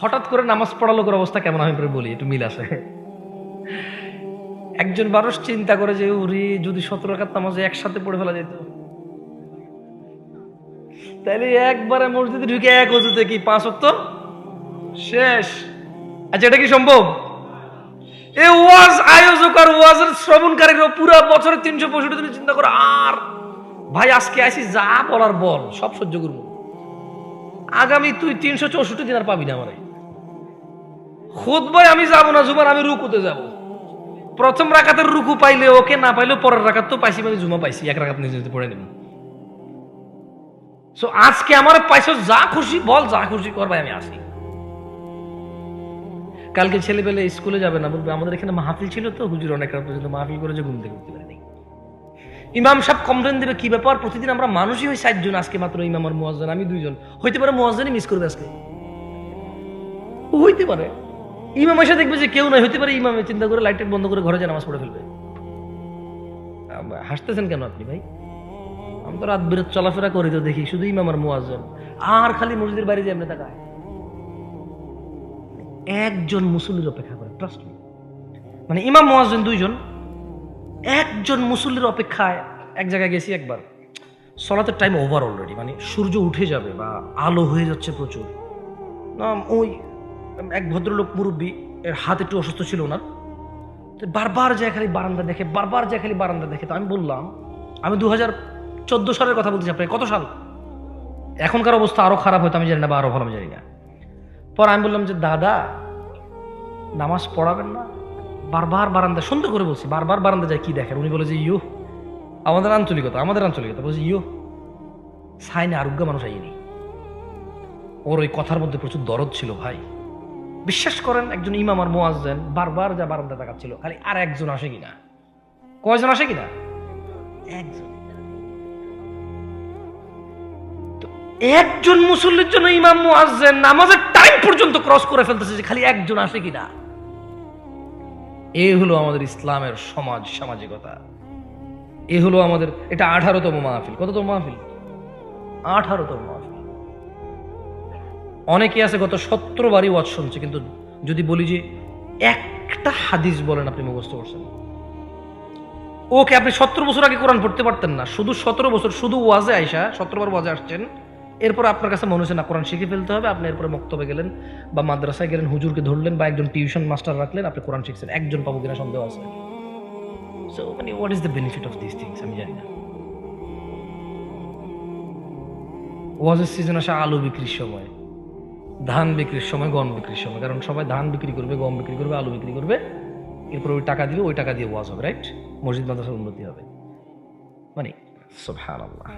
হঠাৎ করে নামাজ পড়া লোকের অবস্থা কেমন আমি বলি, একটু মিল আছে। একজন মানুষ চিন্তা করে যে উরি যদি 17 রাকাত নামাজে একসাথে পড়ে ফেলা যেত, তাহলে একবারে মসজিদে ঢুকে এক ওযুতে কি 5 ওয়াক্ত শেষ। আচ্ছা, এটা কি সম্ভব? এই ওয়াজ আয়োজক আর ওয়াজের শ্রবণকারীরা পুরো বছরে 365 দিন চিন্তা করে, আর ভাই আজকে আসি যা বলার বল, সব সহ্য করবো, আগামী তুই 364 দিন আর পাবি না আমারে। খুতবায় আমি যাবো না, জুমার আমি রুকুতে যাব। প্রথম রাকাতের রুকু পাইলে ওকে, না পাইলে পরের রাকাত তো পাইছি, মানে জুমা পাইছি, এক রাকাত নিজে পড়ে নেব। সো আজকে আমার পাইছো, যা খুশি বল, যা খুশি কর ভাই, আমি আসি। কালকে ছেলেবেলে স্কুলে যাবে না, বলবে আমাদের এখানে মাহফিল ছিল তো, হুজুর অনেক রাত পর্যন্ত মাহফিল করে যে ঘুম থেকে উঠতে পারেনি। ইমাম সাহেব কমপ্লেন দেবে, কি ব্যাপার প্রতিদিন আমরা মানুষই হই 60 জন, আজকে মাত্র ইমাম আর মুয়াজ্জিন আমি 2 জন, হইতে পারে মুয়াজ্জিনই মিস করবে আজকে, হইতে পারে। ইমাম এসে দেখবে যে কেউ নাই, হইতে পারে ইমামে চিন্তা করে লাইট বন্ধ করে ঘরে যায় নামাজ পড়ে ফেলবে। হাসতেছেন কেন আপনি ভাই? আমি তো রাত বিরাত চলাফেরা করি, তো দেখি শুধু ইমাম আর মুয়াজ্জিন, আর খালি মসজিদের বাইরে যে এমনি তাকায়, একজন মুসল্লির অপেক্ষা করে। ট্রাস্ট মি, মানে ইমাম মুয়াজ্জিন 2 জন, একজন মুসল্লির অপেক্ষায়। এক জায়গায় গেছি একবার, সলাতের টাইম ওভার অলরেডি, মানে সূর্য উঠে যাবে বা আলো হয়ে যাচ্ছে প্রচুর। ওই এক ভদ্রলোক মুরব্বী, এর হাত একটু অসুস্থ ছিল ওনার, তো বারবার যায় খালি বারান্দা দেখে, বারবার যায় খালি বারান্দা দেখে। তো আমি বললাম, আমি 2014 সালের কথা বলতেছি, আপনাকে কত সাল, এখনকার অবস্থা আরো খারাপ হয়তো আমি জানি না, বা আরো ভালো আমি জানি না। পর আমি বললাম যে দাদা নামাজ পড়াবেন না? বারবার বারান্দা, সুন্দর করে বলছি, বারবার বারান্দা যায় কি দেখেন? উনি বলে যে ইয়ো, আমাদের আঞ্চলিকতা বলছি, ইয়ো সাইনে আরোগ্য মানুষ আইনি। ওর ওই কথার মধ্যে প্রচুর দরদ ছিল ভাই। বিশ্বাস করেন, একজন ইমাম আর মুয়াজ্জিন বারবার যা বারান্দা তাকাচ্ছিল, খালি আর একজন আসে কিনা। কয়জন আসে কিনা? একজন। তো একজন মুসল্লির জন্য ইমাম মুয়াজ্জিন নামাজের টাইম পর্যন্ত ক্রস করে ফেলতেছে যে খালি একজন আসে কিনা। এই হলো আমাদের ইসলামের সামাজিকতা। এ হলো আমাদের, এটা 18তম মাহফিল। কততম মাহফিল? 18তম মাহফিল। অনেকে আছে গত 17 বারই ওয়াজ শুনছে, কিন্তু যদি বলি যে একটা হাদিস বলেন আপনি মুখস্থ করছেন, ওকে আপনি 17 বছর আগে কোরআন পড়তে পারতেন না, শুধু 17 বছর শুধু ওয়াজে আইসা 17 বার ওয়াজে আসছেন, এরপর আপনার কাছে মনে হচ্ছে না কোরআন শিখে ফেলতে হবে, আপনি এরপরে মক্তবে গেলেন বা মাদ্রাসায় গেলেন, হুজুরকে ধরলেন বা একজন টিউশন মাস্টার রাখলেন, আপনি কোরআন শিখছেন। একজন পাবো কিনা সন্দেহ আছে। সো মানে what is the benefit of this things আমি জানি না। ওয়াজের সিজন আসে আলু বিক্রির সময়, ধান বিক্রির সময়, গম বিক্রির সময়, কারণ সবাই ধান বিক্রি করবে, গম বিক্রি করবে, আলু বিক্রি করবে, এরপর ওই টাকা দিবে, ওই টাকা দিয়ে ওয়াজ হবে, রাইট? মসজিদ মাদ্রাসার উন্নতি হবে, মানে সুবহানাল্লাহ।